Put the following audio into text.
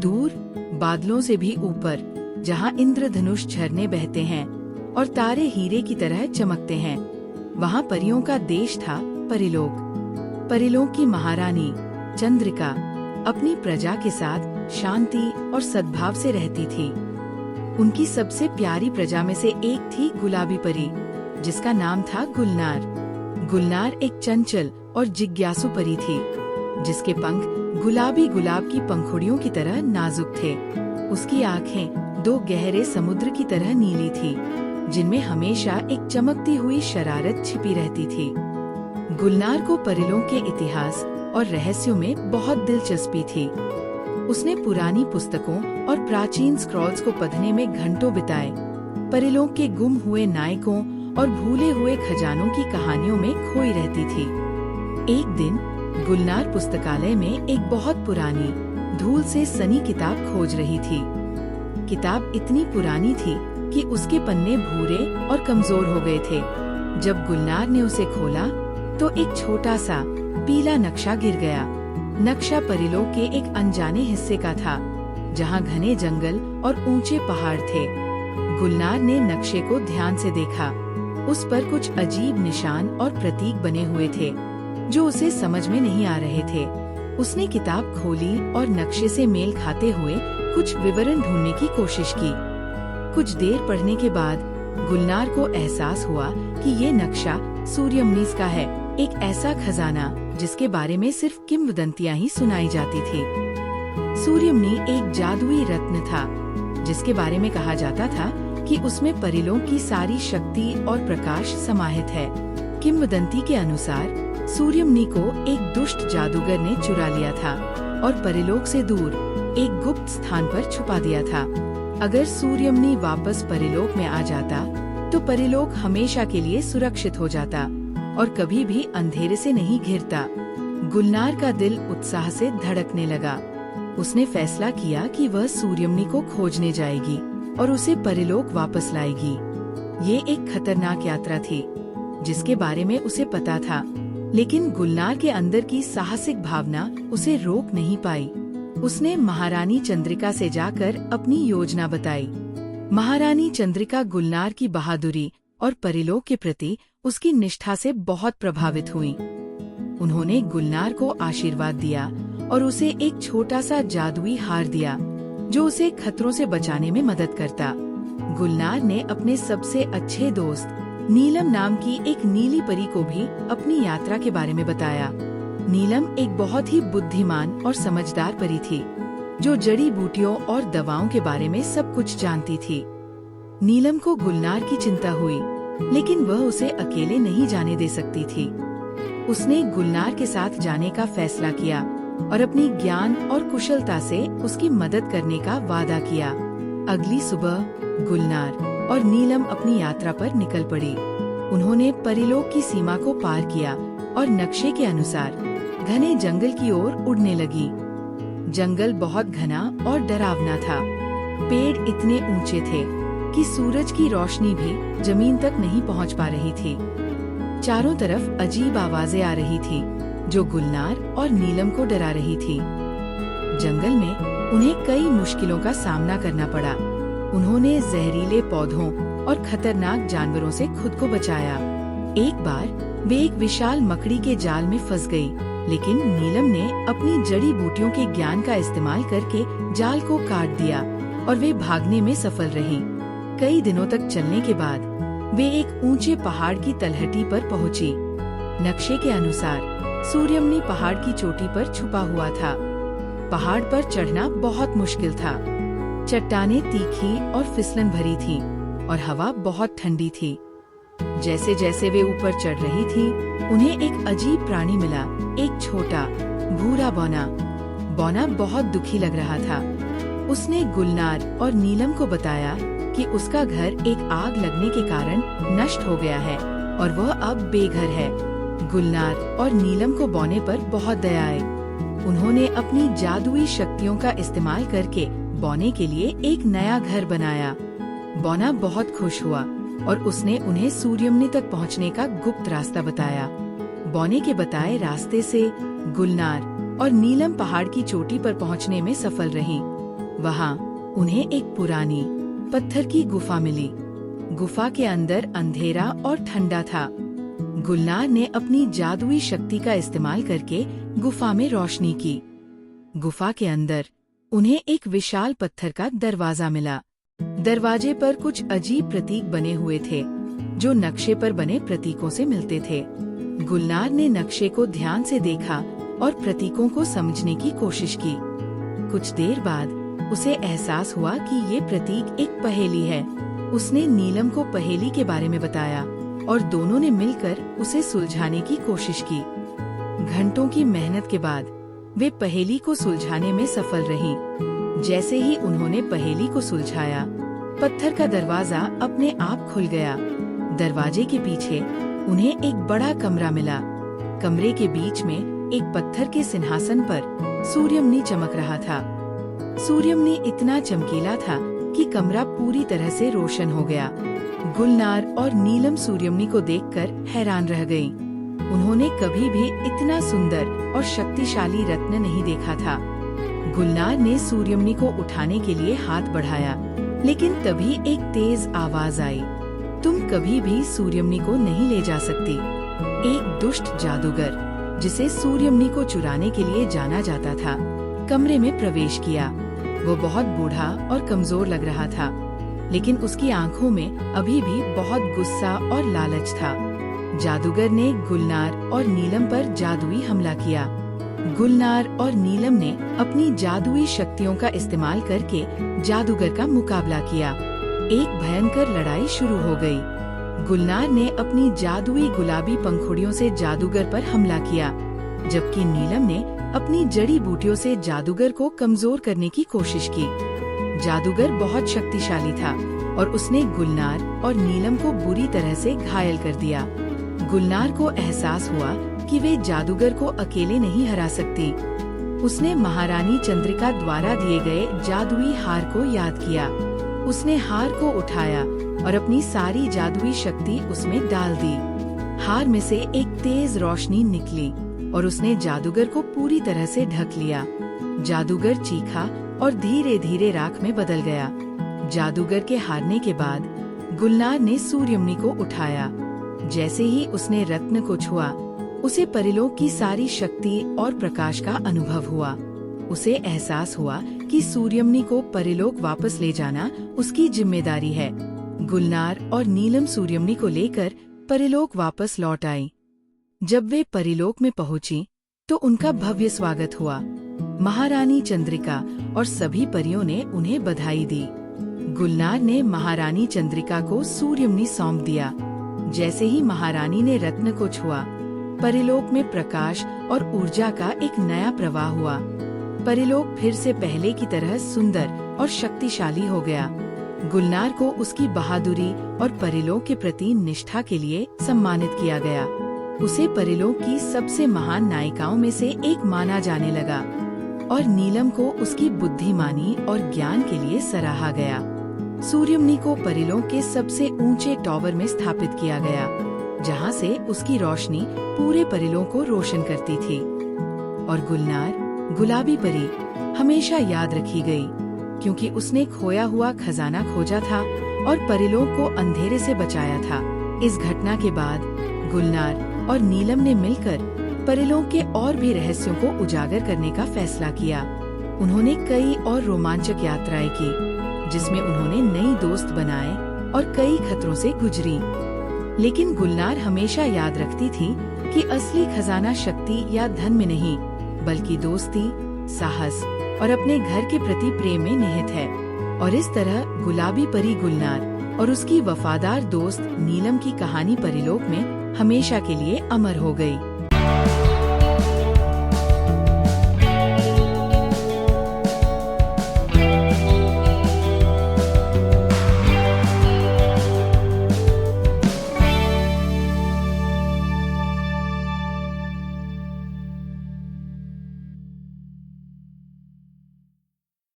दूर बादलों से भी ऊपर, जहाँ इंद्रधनुष झरने बहते हैं और तारे हीरे की तरह चमकते हैं, वहाँ परियों का देश था परिलोक। परिलोक की महारानी चंद्रिका अपनी प्रजा के साथ शांति और सद्भाव से रहती थी। उनकी सबसे प्यारी प्रजा में से एक थी गुलाबी परी, जिसका नाम था गुलनार। गुलनार एक चंचल और जिज्ञासु परी थी, जिसके पंख गुलाबी गुलाब की पंखुड़ियों की तरह नाजुक थे। उसकी आँखें दो गहरे समुद्र की तरह नीली थी, जिनमें हमेशा एक चमकती हुई शरारत छिपी रहती थी। गुलनार को परिलोक के इतिहास और रहस्यों में बहुत दिलचस्पी थी। उसने पुरानी पुस्तकों और प्राचीन स्क्रॉल्स को पढ़ने में घंटों बिताए। परिलोक के गुम हुए नायकों और भूले हुए खजानों की कहानियों में खोई रहती थी। एक दिन गुलनार पुस्तकालय में एक बहुत पुरानी, धूल से सनी किताब खोज रही थी। किताब इतनी पुरानी थी कि उसके पन्ने भूरे और कमजोर हो गए थे। जब गुलनार ने उसे खोला तो एक छोटा सा पीला नक्शा गिर गया। नक्शा परिलोक के एक अनजाने हिस्से का था, जहाँ घने जंगल और ऊंचे पहाड़ थे। गुलनार ने नक्शे को ध्यान से देखा। उस पर कुछ अजीब निशान और प्रतीक बने हुए थे, जो उसे समझ में नहीं आ रहे थे। उसने किताब खोली और नक्शे से मेल खाते हुए कुछ विवरण ढूंढने की कोशिश की। कुछ देर पढ़ने के बाद गुलनार को एहसास हुआ कि ये नक्शा सूर्यमनीस का है, एक ऐसा खजाना जिसके बारे में सिर्फ किंवदंतियां ही सुनाई जाती थी। सूर्यमनी एक जादुई रत्न था, जिसके बारे में कहा जाता था कि उसमें परिलोक की सारी शक्ति और प्रकाश समाहित है। किंवदंती के अनुसार सूर्यमनी को एक दुष्ट जादूगर ने चुरा लिया था और परिलोक से दूर एक गुप्त स्थान पर छुपा दिया था। अगर सूर्यमनी वापस परिलोक में आ जाता तो परिलोक हमेशा के लिए सुरक्षित हो जाता और कभी भी अंधेरे से नहीं घिरता। गुलनार का दिल उत्साह से धड़कने लगा। उसने फैसला किया कि वह सूर्यमनी को खोजने जाएगी और उसे परिलोक वापस लाएगी। ये एक खतरनाक यात्रा थी, जिसके बारे में उसे पता था, लेकिन गुलनार के अंदर की साहसिक भावना उसे रोक नहीं पाई। उसने महारानी चंद्रिका से जाकर अपनी योजना बताई। महारानी चंद्रिका गुलनार की बहादुरी और परिलोक के प्रति उसकी निष्ठा से बहुत प्रभावित हुई। उन्होंने गुलनार को आशीर्वाद दिया और उसे एक छोटा सा जादुई हार दिया, जो उसे खतरों से बचाने में मदद करता। गुलनार ने अपने सबसे अच्छे दोस्त नीलम नाम की एक नीली परी को भी अपनी यात्रा के बारे में बताया। नीलम एक बहुत ही बुद्धिमान और समझदार परी थी, जो जड़ी बूटियों और दवाओं के बारे में सब कुछ जानती थी। नीलम को गुलनार की चिंता हुई, लेकिन वह उसे अकेले नहीं जाने दे सकती थी। उसने गुलनार के साथ जाने का फैसला किया और अपनी ज्ञान और कुशलता से उसकी मदद करने का वादा किया। अगली सुबह गुलनार और नीलम अपनी यात्रा पर निकल पड़ी। उन्होंने परिलोक की सीमा को पार किया और नक्शे के अनुसार घने जंगल की ओर उड़ने लगी। जंगल बहुत घना और डरावना था। पेड़ इतने ऊंचे थे कि सूरज की रोशनी भी जमीन तक नहीं पहुंच पा रही थी। चारों तरफ अजीब आवाजें आ रही थी, जो गुलनार और नीलम को डरा रही थी। जंगल में उन्हें कई मुश्किलों का सामना करना पड़ा। उन्होंने जहरीले पौधों और खतरनाक जानवरों से खुद को बचाया। एक बार वे एक विशाल मकड़ी के जाल में फंस गई, लेकिन नीलम ने अपनी जड़ी बूटियों के ज्ञान का इस्तेमाल करके जाल को काट दिया और वे भागने में सफल रही। कई दिनों तक चलने के बाद वे एक ऊंचे पहाड़ की तलहटी पर पहुंची। नक्शे के अनुसार सूर्यमनी पहाड़ की चोटी पर छुपा हुआ था। पहाड़ पर चढ़ना बहुत मुश्किल था। चट्टानें तीखी और फिसलन भरी थीं और हवा बहुत ठंडी थी। जैसे जैसे वे ऊपर चढ़ रही थी, उन्हें एक अजीब प्राणी मिला, एक छोटा भूरा बौना। बौना बहुत दुखी लग रहा था। उसने गुलनार और नीलम को बताया कि उसका घर एक आग लगने के कारण नष्ट हो गया है और वह अब बेघर है। गुलनार और नीलम को बौने पर बहुत दया आई। उन्होंने अपनी जादुई शक्तियों का इस्तेमाल करके बौने के लिए एक नया घर बनाया। बौना बहुत खुश हुआ और उसने उन्हें सूर्यमनी तक पहुंचने का गुप्त रास्ता बताया। बौने के बताए रास्ते से गुलनार और नीलम पहाड़ की चोटी पर पहुंचने में सफल रहीं। वहाँ उन्हें एक पुरानी पत्थर की गुफा मिली। गुफा के अंदर अंधेरा और ठंडा था। गुलनार ने अपनी जादुई शक्ति का इस्तेमाल करके गुफा में रोशनी की। गुफा के अंदर उन्हें एक विशाल पत्थर का दरवाजा मिला। दरवाजे पर कुछ अजीब प्रतीक बने हुए थे, जो नक्शे पर बने प्रतीकों से मिलते थे। गुलनार ने नक्शे को ध्यान से देखा और प्रतीकों को समझने की कोशिश की। कुछ देर बाद उसे एहसास हुआ कि ये प्रतीक एक पहेली है। उसने नीलम को पहेली के बारे में बताया और दोनों ने मिलकर उसे सुलझाने की कोशिश की। घंटों की मेहनत के बाद वे पहेली को सुलझाने में सफल रहीं। जैसे ही उन्होंने पहेली को सुलझाया, पत्थर का दरवाजा अपने आप खुल गया। दरवाजे के पीछे उन्हें एक बड़ा कमरा मिला। कमरे के बीच में एक पत्थर के सिंहासन पर सूर्यमुनि चमक रहा था। सूर्यमुनि इतना चमकीला था कि कमरा पूरी तरह से रोशन हो गया। गुलनार और नीलम सूर्यमुनि को देखकर हैरान रह गईं। उन्होंने कभी भी इतना सुंदर और शक्तिशाली रत्न नहीं देखा था। गुलनार ने सूर्यमुनि को उठाने के लिए हाथ बढ़ाया, लेकिन तभी एक तेज आवाज आई, तुम कभी भी सूर्यमुनि को नहीं ले जा सकती। एक दुष्ट जादूगर, जिसे सूर्यमुनि को चुराने के लिए जाना जाता था, कमरे में प्रवेश किया। वो बहुत बूढ़ा और कमजोर लग रहा था, लेकिन उसकी आंखों में अभी भी बहुत गुस्सा और लालच था। जादूगर ने गुलनार और नीलम पर जादुई हमला किया। गुलनार और नीलम ने अपनी जादुई शक्तियों का इस्तेमाल करके जादूगर का मुकाबला किया। एक भयंकर लड़ाई शुरू हो गई। गुलनार ने अपनी जादुई गुलाबी पंखुड़ियों से जादूगर पर हमला किया, जबकि नीलम ने अपनी जड़ी बूटियों से जादूगर को कमजोर करने की कोशिश की। जादूगर बहुत शक्तिशाली था और उसने गुलनार और नीलम को बुरी तरह से घायल कर दिया। गुलनार को एहसास हुआ कि वे जादूगर को अकेले नहीं हरा सकती। उसने महारानी चंद्रिका द्वारा दिए गए जादुई हार को याद किया। उसने हार को उठाया और अपनी सारी जादुई शक्ति उसमें डाल दी। हार में से एक तेज रोशनी निकली और उसने जादूगर को पूरी तरह से ढक लिया। जादूगर चीखा और धीरे धीरे राख में बदल गया। जादूगर के हारने के बाद गुलनार ने सूर्यमुनि को उठाया। जैसे ही उसने रत्न को छुआ, उसे परिलोक की सारी शक्ति और प्रकाश का अनुभव हुआ। उसे एहसास हुआ कि सूर्यमुनि को परिलोक वापस ले जाना उसकी जिम्मेदारी है। गुलनार और नीलम सूर्यमुनि को लेकर परिलोक वापस लौट आई। जब वे परिलोक में पहुंची, तो उनका भव्य स्वागत हुआ। महारानी चंद्रिका और सभी परियों ने उन्हें बधाई दी। गुलनार ने महारानी चंद्रिका को सूर्यमुनि सौंप दिया। जैसे ही महारानी ने रत्न को छुआ, परिलोक में प्रकाश और ऊर्जा का एक नया प्रवाह हुआ। परिलोक फिर से पहले की तरह सुंदर और शक्तिशाली हो गया। गुलनार को उसकी बहादुरी और परिलोक के प्रति निष्ठा के लिए सम्मानित किया गया। उसे परिलोक की सबसे महान नायिकाओं में से एक माना जाने लगा और नीलम को उसकी बुद्धिमानी और ज्ञान के लिए सराहा गया। सूर्यमुनि को परिलोक के सबसे ऊंचे टॉवर में स्थापित किया गया, जहां से उसकी रोशनी पूरे परिलोक को रोशन करती थी। और गुलनार, गुलाबी परी, हमेशा याद रखी गई, क्योंकि उसने खोया हुआ खजाना खोजा था और परिलोक को अंधेरे से बचाया था। इस घटना के बाद गुलनार और नीलम ने मिलकर परिलोक के और भी रहस्यों को उजागर करने का फैसला किया। उन्होंने कई और रोमांचक यात्राएं की, जिसमें उन्होंने नई दोस्त बनाए और कई खतरों से गुजरी। लेकिन गुलनार हमेशा याद रखती थी कि असली खजाना शक्ति या धन में नहीं, बल्कि दोस्ती, साहस और अपने घर के प्रति प्रेम में निहित है। और इस तरह गुलाबी परी गुलनार और उसकी वफादार दोस्त नीलम की कहानी परिलोक में हमेशा के लिए अमर हो गई।